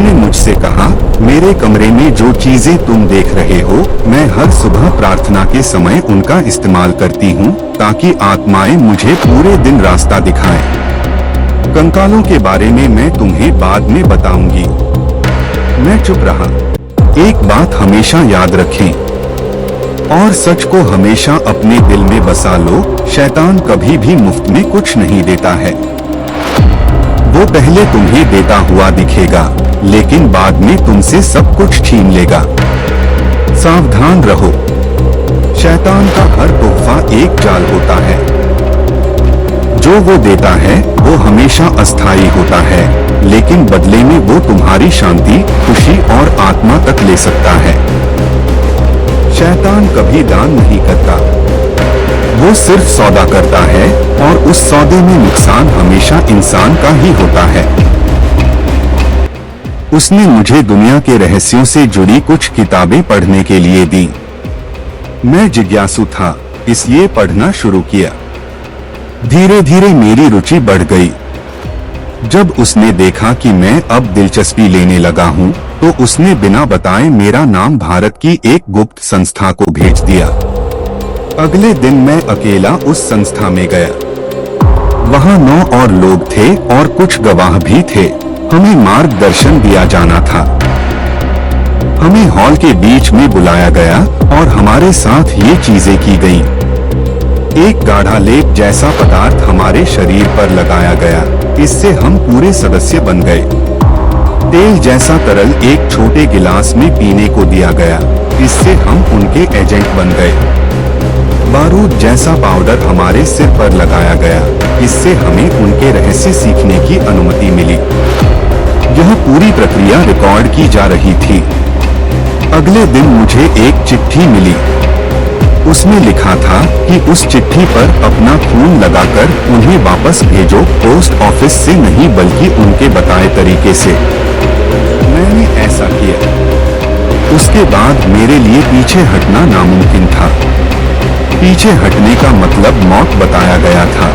उसने मुझसे कहा, मेरे कमरे में जो चीजें तुम देख रहे हो, मैं हर सुबह प्रार्थना के समय उनका इस्तेमाल करती हूँ ताकि आत्माएं मुझे पूरे दिन रास्ता दिखाएं। कंकालों के बारे में मैं तुम्हें बाद में बताऊंगी। मैं चुप रहा। एक बात हमेशा याद रखें और सच को हमेशा अपने दिल में बसा लो, शैतान कभी भी मुफ्त में कुछ नहीं देता है। वो पहले तुम्हें देता हुआ दिखेगा, लेकिन बाद में तुमसे सब कुछ छीन लेगा। सावधान रहो, शैतान का हर तोहफा एक जाल होता है। जो वो देता है वो हमेशा अस्थायी होता है, लेकिन बदले में वो तुम्हारी शांति, खुशी और आत्मा तक ले सकता है। शैतान कभी दान नहीं करता, वो सिर्फ सौदा करता है और उस सौदे में नुकसान हमेशा इंसान का ही होता है। उसने मुझे दुनिया के रहस्यों से जुड़ी कुछ किताबें पढ़ने के लिए दी। मैं जिज्ञासु था, इसलिए पढ़ना शुरू किया। धीरे धीरे मेरी रुचि बढ़ गई। जब उसने देखा कि मैं अब दिलचस्पी लेने लगा हूँ, तो उसने बिना बताए मेरा नाम भारत की एक गुप्त संस्था को भेज दिया। अगले दिन मैं अकेला उस संस्था में गया। वहाँ 9 और लोग थे और कुछ गवाह भी थे। हमें मार्गदर्शन दिया जाना था। हमें हॉल के बीच में बुलाया गया और हमारे साथ ये चीजें की गईं। एक गाढ़ा लेप जैसा पदार्थ हमारे शरीर पर लगाया गया, इससे हम पूरे सदस्य बन गए। तेल जैसा तरल एक छोटे गिलास में पीने को दिया गया, इससे हम उनके एजेंट बन गए। बारूद जैसा पाउडर हमारे सिर पर लगाया गया, इससे हमें उनके रहस्य सीखने की अनुमति मिली। यह पूरी प्रक्रिया रिकॉर्ड की जा रही थी। अगले दिन मुझे एक चिट्ठी मिली। उसमें लिखा था कि उस चिट्ठी पर अपना खून लगाकर उन्हें वापस भेजो, पोस्ट ऑफिस से नहीं बल्कि उनके बताए तरीके से। मैंने ऐसा किया। उसके बाद मेरे लिए पीछे हटना नामुमकिन था। पीछे हटने का मतलब मौत बताया गया था।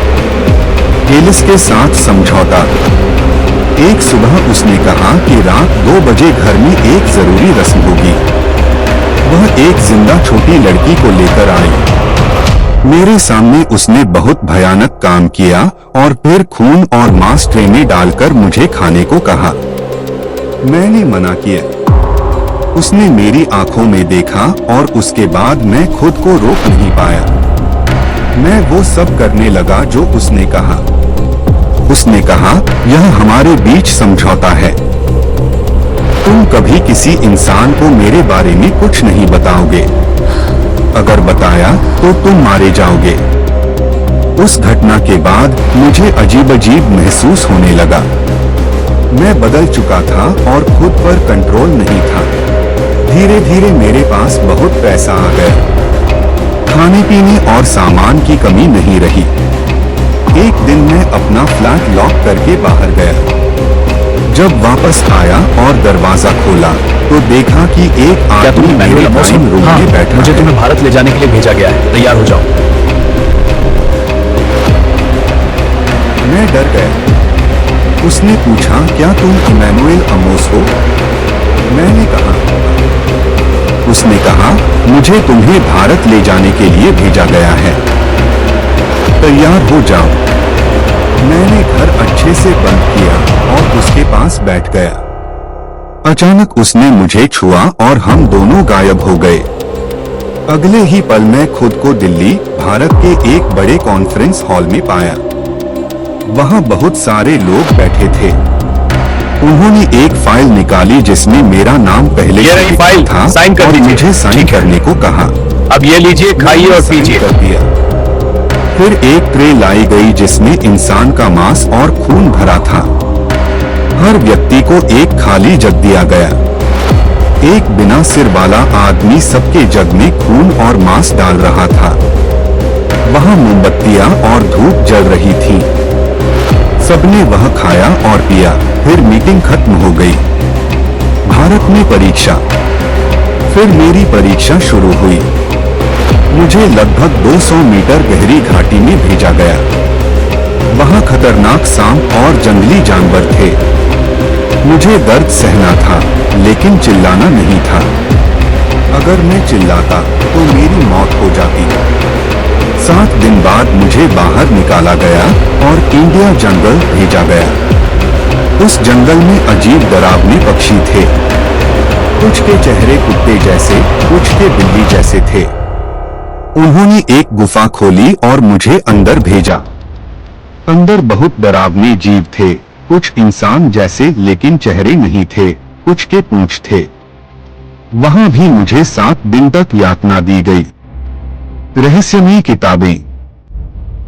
एलिस के साथ समझौता। एक सुबह उसने कहा कि रात 2 बजे घर में एक जरूरी रस्म होगी। वह एक जिंदा छोटी लड़की को लेकर आई। मेरे सामने उसने बहुत भयानक काम किया और फिर खून और मांस ट्रे में डालकर मुझे खाने को कहा। मैंने मना किया। उसने मेरी आंखों में देखा और उसके बाद मैं खुद को रोक नहीं पाया। मैं वो सब करने लगा जो उसने कहा। उसने कहा, यह हमारे बीच समझौता है। तुम कभी किसी इंसान को मेरे बारे में कुछ नहीं बताओगे। अगर बताया तो तुम मारे जाओगे। उस घटना के बाद मुझे अजीब अजीब महसूस होने लगा। मैं बदल चुका था और खुद पर कंट्रोल नहीं था। धीरे धीरे मेरे पास बहुत पैसा आ गया। खाने पीने और सामान की कमी नहीं रही। एक दिन मैं अपना फ्लैट लॉक करके बाहर गया। जब वापस आया और दरवाजा खोला तो देखा कि एक आदमी मेरे ड्राइंग रूम में बैठा। मुझे तुम्हें भारत ले जाने के लिए भेजा गया है, तैयार हो जाओ। मैं डर गया। उसने पूछा, क्या तुम इमैनुएल अमोस हो? मैंने कहा। उसने कहा, मुझे तुम्हें भारत ले जाने के लिए भेजा गया है, तैयार हो जाओ। मैंने घर अच्छे से बंद किया और उसके पास बैठ गया। अचानक उसने मुझे छुआ और हम दोनों गायब हो गए। अगले ही पल मैं खुद को दिल्ली, भारत के एक बड़े कॉन्फ्रेंस हॉल में पाया। वहां बहुत सारे लोग बैठे थे। उन्होंने एक फाइल निकाली जिसमें मेरा नाम पहले से लिखा था साइन कर और दीजिए। मुझे साइन करने को कहा। अब ये लीजिए, खाइए और पीजिए। कर दिया। फिर एक ट्रे लाई गई जिसमें इंसान का मांस और खून भरा था। हर व्यक्ति को एक खाली जग दिया गया। एक बिना सिर वाला आदमी सबके जग में खून और मांस डाल रहा था। वहां मोमबत्तियां और धूप जल रही थी। सबने वह खाया और पिया। फिर मीटिंग खत्म हो गई। भारत में परीक्षा। फिर मेरी परीक्षा शुरू हुई। मुझे लगभग 200 मीटर गहरी घाटी में भेजा गया। वहां खतरनाक सांप और जंगली जानवर थे। मुझे दर्द सहना था, लेकिन चिल्लाना नहीं था। अगर मैं चिल्लाता तो मेरी मौत हो जाती। 7 दिन बाद मुझे बाहर निकाला गया और इंडिया जंगल भेजा गया। उस जंगल में अजीब डरावने पक्षी थे। कुछ के चेहरे कुत्ते जैसे, कुछ के बिल्ली जैसे थे। उन्होंने एक गुफा खोली और मुझे अंदर भेजा। अंदर बहुत डरावने जीव थे, कुछ इंसान जैसे लेकिन चेहरे नहीं थे, कुछ के पूंछ थे। वहां भी मुझे 7 दिन तक यातना दी गई। रहस्यमयी किताबें।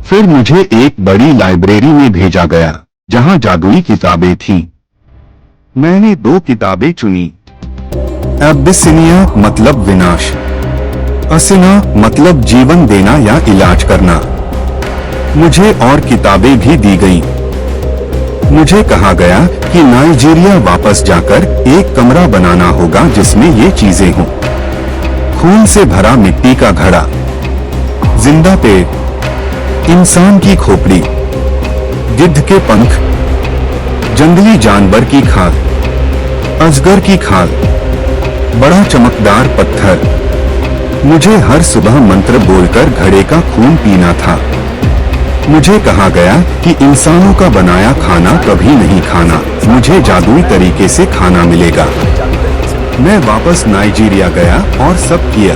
फिर मुझे एक बड़ी लाइब्रेरी में भेजा गया, जहां जादुई किताबें थीं। मैंने 2 किताबें चुनी। एबिसिनिया मतलब विनाश, असिना मतलब जीवन देना या इलाज करना। मुझे और किताबें भी दी गईं। मुझे कहा गया कि नाइजीरिया वापस जाकर एक कमरा बनाना होगा जिसमें ये चीजें हों। खून से भरा मिट्टी का घड़ा, जिंदा पेड़, इंसान की खोपड़ी, गिद्ध के पंख, जंगली जानवर की खाल, अजगर की खाल, बड़ा चमकदार पत्थर। मुझे हर सुबह मंत्र बोलकर घड़े का खून पीना था। मुझे कहा गया कि इंसानों का बनाया खाना कभी नहीं खाना, मुझे जादुई तरीके से खाना मिलेगा। मैं वापस नाइजीरिया गया और सब किया।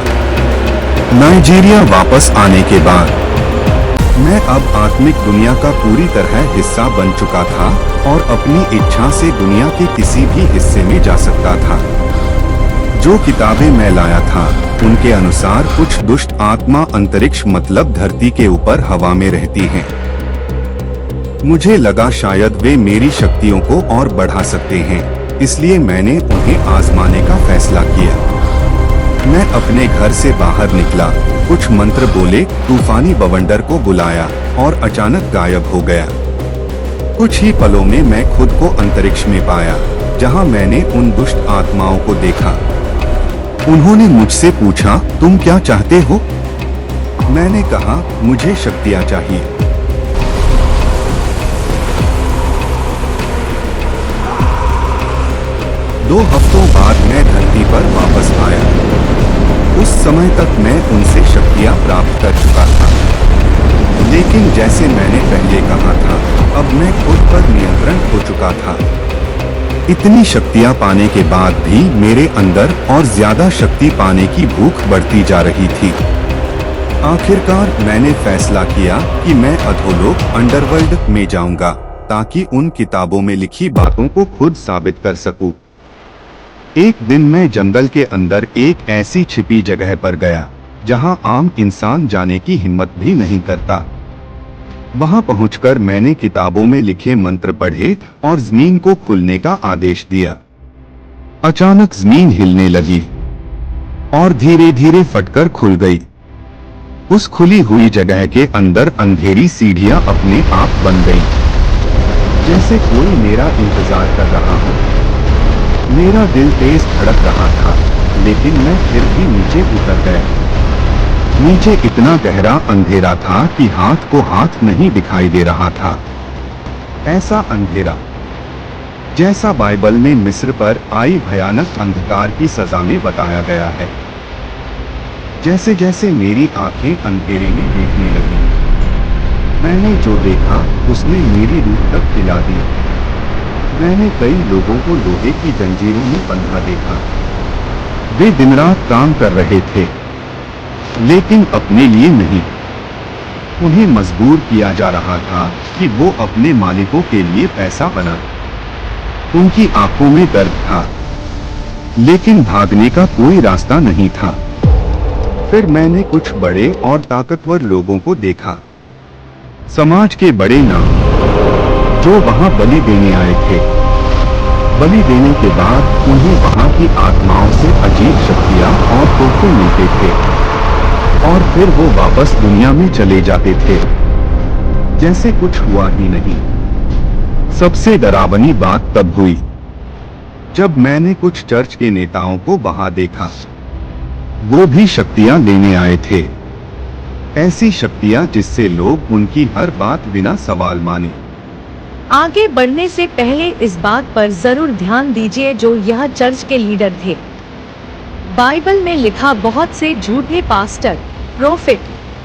नाइजीरिया वापस आने के बाद मैं अब आत्मिक दुनिया का पूरी तरह हिस्सा बन चुका था और अपनी इच्छा से दुनिया के किसी भी हिस्से में जा सकता था। जो किताबें मैं लाया था उनके अनुसार कुछ दुष्ट आत्मा अंतरिक्ष मतलब धरती के ऊपर हवा में रहती हैं। मुझे लगा शायद वे मेरी शक्तियों को और बढ़ा सकते हैं, इसलिए मैंने उन्हें आजमाने का फैसला किया। मैं अपने घर से बाहर निकला, कुछ मंत्र बोले, तूफानी बवंडर को बुलाया और अचानक गायब हो गया। कुछ ही पलों में मैं खुद को अंतरिक्ष में पाया, जहां मैंने उन दुष्ट आत्माओं को देखा। उन्होंने मुझसे पूछा, तुम क्या चाहते हो? मैंने कहा, मुझे शक्तियां चाहिए। दो हफ्तों बाद मैं धरती पर वापस आया। उस समय तक मैं उनसे शक्तियां प्राप्त कर चुका था, लेकिन जैसे मैंने पहले कहा था, अब मैं खुद पर नियंत्रण खो चुका था। इतनी शक्तियां पाने के बाद भी मेरे अंदर और ज्यादा शक्ति पाने की भूख बढ़ती जा रही थी। आखिरकार मैंने फैसला किया कि मैं अधोलोक अंडरवर्ल्ड में जाऊंगा, ताकि उन किताबों में लिखी बातों को खुद साबित कर सकूं। एक दिन मैं जंगल के अंदर एक ऐसी छिपी जगह पर गया, जहां आम इंसान जाने की हिम्मत भी नहीं करता। वहां पहुंचकर मैंने किताबों में लिखे मंत्र पढ़े और जमीन को खुलने का आदेश दिया। अचानक जमीन हिलने लगी और धीरे धीरे फटकर खुल गई। उस खुली हुई जगह के अंदर अंधेरी सीढ़ियां अपने आप बन गईं, जैसे कोई मेरा इंतजार कर रहा हो। मेरा दिल तेज धड़क रहा था, लेकिन मैं फिर भी नीचे उतर गया। नीचे इतना गहरा अंधेरा था कि हाथ को हाथ नहीं दिखाई दे रहा था। ऐसा अंधेरा जैसा बाइबल में मिस्र पर आई भयानक अंधकार की सजा में बताया गया है। जैसे जैसे मेरी आंखें अंधेरे में देखने लगी, मैंने जो देखा उसने मेरी रूह तक हिला दी। मैंने कई लोगों को लोहे की जंजीरों में बंधा देखा। वे दिन रात काम कर रहे थे, लेकिन अपने लिए नहीं। उन्हें मजबूर किया जा रहा था कि वो अपने मालिकों के लिए पैसा बनाए। उनकी आंखों में दर्द था, लेकिन भागने का कोई रास्ता नहीं था। फिर मैंने कुछ बड़े और ताकतवर लोगों को देखा, समाज के बड़े नाम, जो वहां बलि देने आए थे। बलि देने के बाद उन्हें वहां की आत्माओं से अजीब शक्तियां और तोहफे मिलते थे, और फिर वो वापस दुनिया में चले जाते थे, जैसे कुछ हुआ ही नहीं। सबसे डरावनी बात तब हुई जब मैंने कुछ चर्च के नेताओं को वहां देखा। वो भी शक्तियां लेने आए थे, ऐसी शक्तियां जिससे लोग उनकी हर बात बिना सवाल माने। आगे बढ़ने से पहले इस बात पर जरूर ध्यान दीजिए जो यह चर्च के लीडर थे। बाइबल में लिखा बहुत से झूठे पास्टर, प्रोफेट,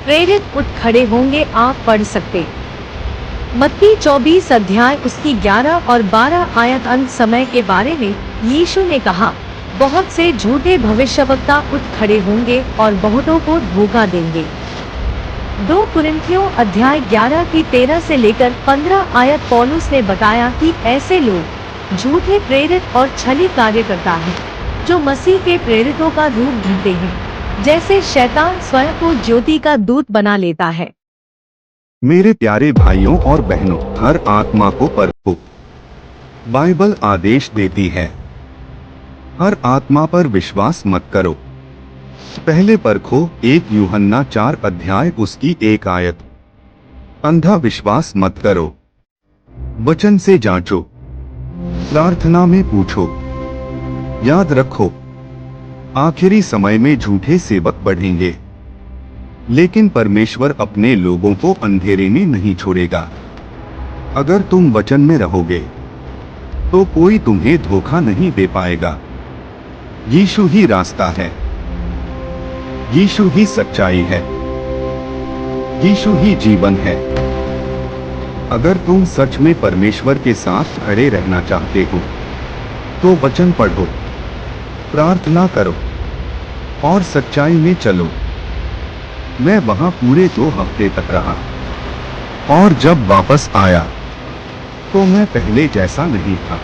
प्रेरित उठ खड़े होंगे, आप पढ़ सकते। मत्ती 24 अध्याय उसकी 11 और 12 आयत। अंत समय के बारे में यीशु ने कहा, बहुत से झूठे भविष्यवक्ता उठ खड़े होंगे और बहुतों को धोखा देंगे। 2 कुरिन्थियों अध्याय 11 की 13 से लेकर 15 आयत पौलुस ने बताया कि ऐसे लोग झूठे प्रेरित और छली कार्यकर्ता हैं, जो मसीह के प्रेरितों का रूप धरते हैं, जैसे शैतान स्वयं को ज्योति का दूत बना लेता है। मेरे प्यारे भाइयों और बहनों, हर आत्मा को परखो। बाइबल आदेश देती है, हर आत्मा पर विश्वास मत करो। पहले परखो 1 यूहन्ना 4 अध्याय उसकी 1 आयत। अंधा विश्वास मत करो, वचन से जांचो, प्रार्थना में पूछो। याद रखो, आखिरी समय में झूठे सेवक बढ़ेंगे, लेकिन परमेश्वर अपने लोगों को अंधेरे में नहीं छोड़ेगा। अगर तुम वचन में रहोगे तो कोई तुम्हें धोखा नहीं दे पाएगा। यीशु ही रास्ता है, यीशु ही सच्चाई है, यीशु ही जीवन है। अगर तुम सच में परमेश्वर के साथ खड़े रहना चाहते हो तो वचन पढ़ो, प्रार्थना करो और सच्चाई में चलो। मैं वहां पूरे 2 हफ्ते तक रहा और जब वापस आया तो मैं पहले जैसा नहीं था।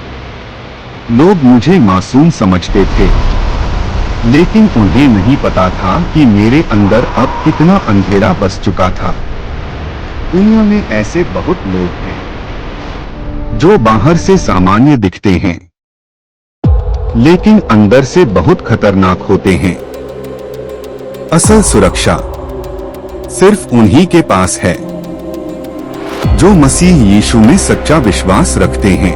लोग मुझे मासूम समझते थे, लेकिन उन्हें नहीं पता था कि मेरे अंदर अब कितना अंधेरा बस चुका था। दुनिया में ऐसे बहुत लोग हैं जो बाहर से सामान्य दिखते हैं, लेकिन अंदर से बहुत खतरनाक होते हैं। असल सुरक्षा सिर्फ उन्हीं के पास है जो मसीह यीशु में सच्चा विश्वास रखते हैं।